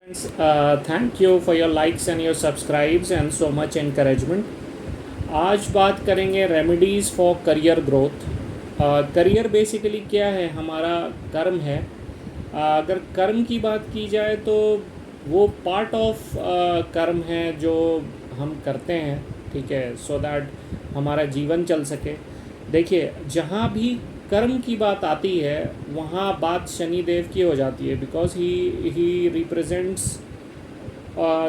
Thank you for your likes and your subscribes and so much encouragement. आज बात करेंगे remedies for career growth. Career basically क्या है? हमारा कर्म है। अगर कर्म की बात की जाए तो वो पार्ट ऑफ कर्म है जो हम करते हैं, ठीक है, सो दैट हमारा जीवन चल सके। देखिए, जहाँ भी कर्म की बात आती है वहाँ बात शनि देव की हो जाती है, बिकॉज ही रिप्रेजेंट्स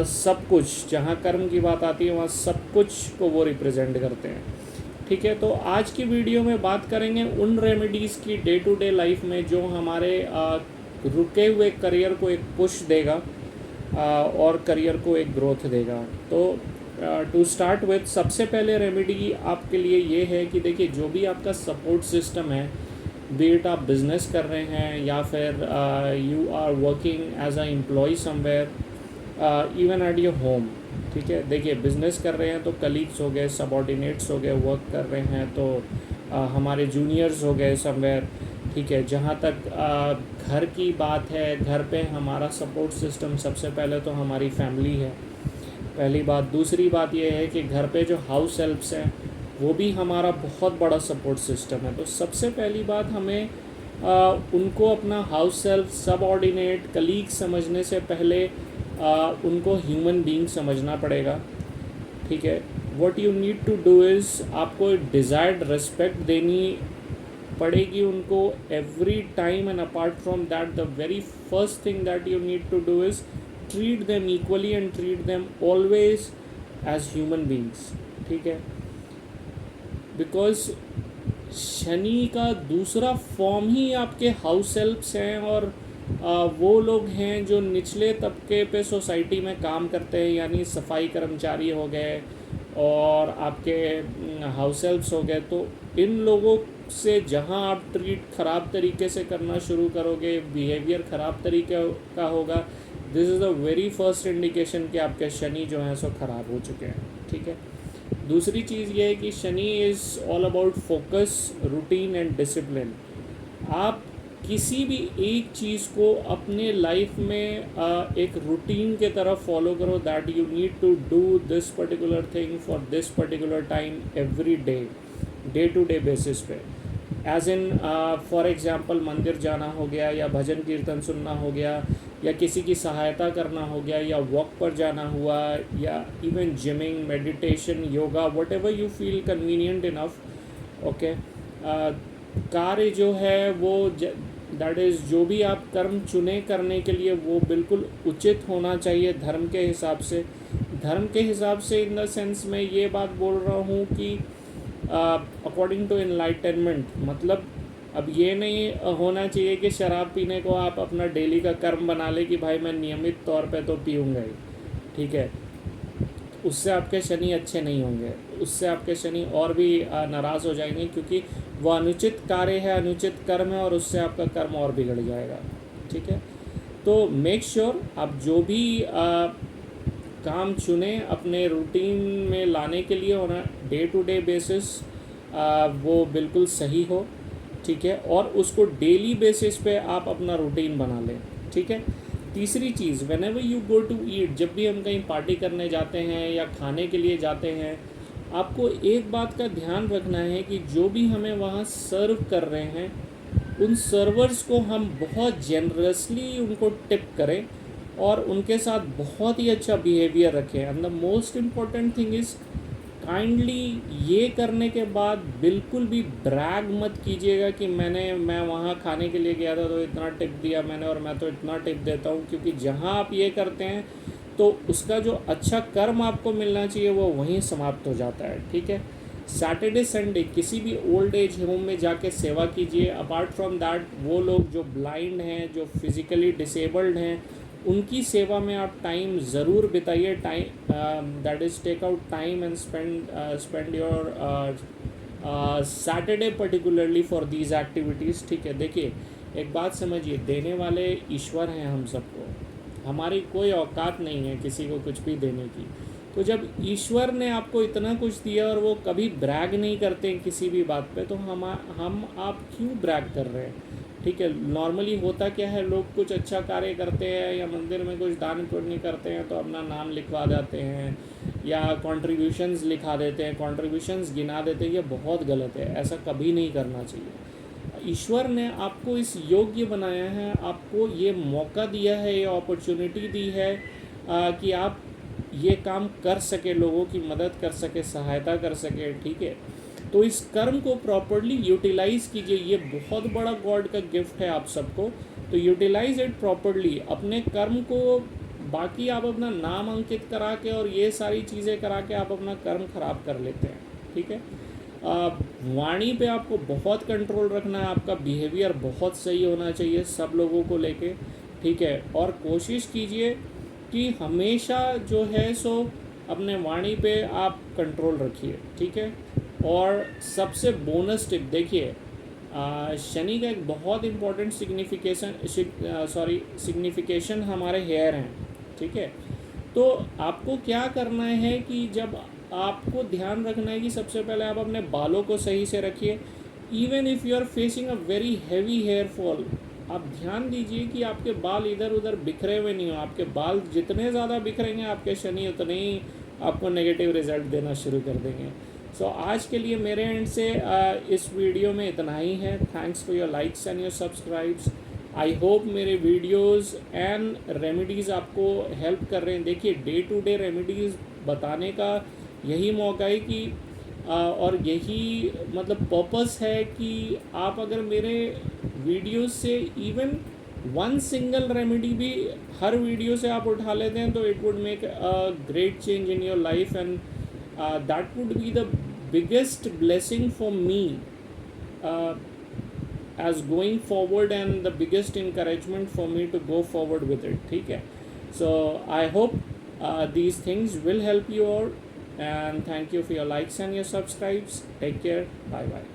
सब कुछ। जहाँ कर्म की बात आती है वहाँ सब कुछ को वो रिप्रेजेंट करते हैं, ठीक है। तो आज की वीडियो में बात करेंगे उन रेमेडीज़ की डे टू डे लाइफ में जो हमारे रुके हुए करियर को एक पुश देगा और करियर को एक ग्रोथ देगा। तो टू स्टार्ट विथ, सबसे पहले रेमेडी आपके लिए ये है कि देखिए, जो भी आपका सपोर्ट सिस्टम है, बीट आप बिज़नेस कर रहे हैं या फिर you are working as a employ somewhere, even at your home, ठीक है। देखिए, बिज़नेस कर रहे हैं तो कलीग्स हो गए, सबॉर्डिनेट्स हो गए, वर्क कर रहे हैं तो हमारे जूनियर्स हो गए समवेयर, ठीक है। जहाँ तक घर की बात है, घर पे हमारा सपोर्ट सिस्टम सबसे पहले तो हमारी फैमिली है, पहली बात। दूसरी बात यह है कि घर पे जो हाउस हेल्प्स हैं वो भी हमारा बहुत बड़ा सपोर्ट सिस्टम है। तो सबसे पहली बात, हमें उनको अपना हाउस हेल्प, सबऑर्डिनेट, कलीग समझने से पहले उनको ह्यूमन बीइंग समझना पड़ेगा, ठीक है। What you need to do is, आपको डिज़ायर्ड रिस्पेक्ट देनी पड़ेगी उनको every time, and apart from that the very first thing that you need to do is treat them equally and treat them always as human beings, ठीक है। Because Shani का दूसरा form ही आपके house helps हैं, और वो लोग हैं जो निचले तबके पे सोसाइटी में काम करते हैं, यानी सफाई कर्मचारी हो गए और आपके हाउस हेल्प्स हो गए। तो इन लोगों से जहां आप ट्रीट ख़राब तरीके से करना शुरू करोगे, बिहेवियर ख़राब तरीके का होगा, this is the very first indication कि आपके शनि जो हैं सो ख़राब हो चुके हैं, ठीक है। दूसरी चीज़ ये है कि Shani is all about focus, routine and discipline. आप किसी भी एक चीज़ को अपने लाइफ में एक रूटीन के तरफ फॉलो करो, that you need to do this particular thing for this particular time every day, day to day basis पे। एज इन फॉर एग्ज़ाम्पल, मंदिर जाना हो गया, या भजन कीर्तन सुनना हो गया, या किसी की सहायता करना हो गया, या वॉक पर जाना हुआ, या even gymming, meditation, yoga, what ever you feel convenient enough, okay. कार्य जो है वो दैट इज़, जो भी आप कर्म चुने करने के लिए वो बिल्कुल उचित होना चाहिए धर्म के हिसाब से। धर्म के हिसाब से इन द सेंस मैं ये बात बोल रहा हूँ कि अकॉर्डिंग टू एनलाइटनमेंट, मतलब अब ये नहीं होना चाहिए कि शराब पीने को आप अपना डेली का कर्म बना ले कि भाई मैं नियमित तौर पे तो पीऊँगा ही, ठीक है। उससे आपके शनि अच्छे नहीं होंगे, उससे आपके शनि और भी नाराज़ हो जाएंगे, क्योंकि वो अनुचित कार्य है, अनुचित कर्म है, और उससे आपका कर्म और बिगड़ जाएगा, ठीक है। तो मेक श्योर आप जो भी काम चुने अपने रूटीन में लाने के लिए होना डे टू डे बेसिस, वो बिल्कुल सही हो, ठीक है, और उसको डेली बेसिस पे आप अपना रूटीन बना लें, ठीक है। तीसरी चीज़, whenever you go to eat, जब भी हम कहीं पार्टी करने जाते हैं या खाने के लिए जाते हैं, आपको एक बात का ध्यान रखना है कि जो भी हमें वहाँ सर्व कर रहे हैं, उन सर्वर्स को हम बहुत जेनरसली उनको टिप करें और उनके साथ बहुत ही अच्छा बिहेवियर रखें। And the most important thing is, kindly ये करने के बाद बिल्कुल भी ब्रैग मत कीजिएगा कि मैं वहाँ खाने के लिए गया था तो इतना टिप दिया मैंने और मैं तो इतना टिप देता हूँ, क्योंकि जहाँ आप ये करते हैं तो उसका जो अच्छा कर्म आपको मिलना चाहिए वो वहीं समाप्त हो जाता है, ठीक है। सैटरडे संडे किसी भी ओल्ड एज होम में जाके सेवा कीजिए। अपार्ट फ्रॉम दैट, वो लोग जो ब्लाइंड हैं, जो फिज़िकली डिसेबल्ड हैं, उनकी सेवा में आप टाइम ज़रूर बिताइए। Time, that is take out time and spend your Saturday particularly for these activities, ठीक है। देखिए, एक बात समझिए, देने वाले ईश्वर हैं हम सबको, हमारी कोई औकात नहीं है किसी को कुछ भी देने की। तो जब ईश्वर ने आपको इतना कुछ दिया और वो कभी ब्रैग नहीं करते किसी भी बात पे, तो हम आप क्यों ब्रैग कर रहे हैं, ठीक है। नॉर्मली होता क्या है, लोग कुछ अच्छा कार्य करते हैं या मंदिर में कुछ दान पुण्य करते हैं तो अपना नाम लिखवा देते हैं या कॉन्ट्रीब्यूशंस लिखा देते हैं, कॉन्ट्रीब्यूशंस गिना देते हैं। ये बहुत गलत है, ऐसा कभी नहीं करना चाहिए। ईश्वर ने आपको इस योग्य बनाया है, आपको ये मौका दिया है, ये अपॉर्चुनिटी दी है कि आप ये काम कर सके, लोगों की मदद कर सके, सहायता कर सके, ठीक है। तो इस कर्म को प्रॉपरली यूटिलाइज़ कीजिए, ये बहुत बड़ा गॉड का गिफ्ट है आप सबको। तो यूटिलाइज इट प्रॉपरली, अपने कर्म को, बाकी आप अपना नाम अंकित करा के और ये सारी चीज़ें करा के आप अपना कर्म खराब कर लेते हैं, ठीक है। वाणी पे आपको बहुत कंट्रोल रखना है, आपका बिहेवियर बहुत सही होना चाहिए सब लोगों को लेके, ठीक है। और कोशिश कीजिए कि हमेशा जो है सो अपने वाणी पे आप कंट्रोल रखिए, ठीक है। और सबसे बोनस टिप देखिए, शनि का एक बहुत इम्पोर्टेंट सिग्निफिकेशन हमारे हेयर हैं, ठीक है। तो आपको क्या करना है कि जब आपको ध्यान रखना है कि सबसे पहले आप अपने बालों को सही से रखिए। Even if you are facing a very heavy hair fall, आप ध्यान दीजिए कि आपके बाल इधर उधर बिखरे हुए नहीं हो। आपके बाल जितने ज़्यादा बिखरेंगे आपके शनि उतने ही आपको नेगेटिव रिजल्ट देना शुरू कर देंगे। सो आज के लिए मेरे एंड से इस वीडियो में इतना ही है। Thanks for your likes and your subscribes. I hope मेरे वीडियोस एंड रेमेडीज़ आपको हेल्प कर रहे हैं। देखिए, डे टू डे रेमेडीज़ बताने का यही मौका है कि और यही मतलब पर्पस है कि आप अगर मेरे वीडियोस से इवन वन सिंगल रेमेडी भी हर वीडियो से आप उठा लेते हैं तो it would make a great change in your life, and that would be the biggest blessing for me as going forward, and the biggest encouragement for me to go forward with it, ठीक है। So I hope these things will help you out, and thank you for your likes and your subscribes. Take care, bye bye.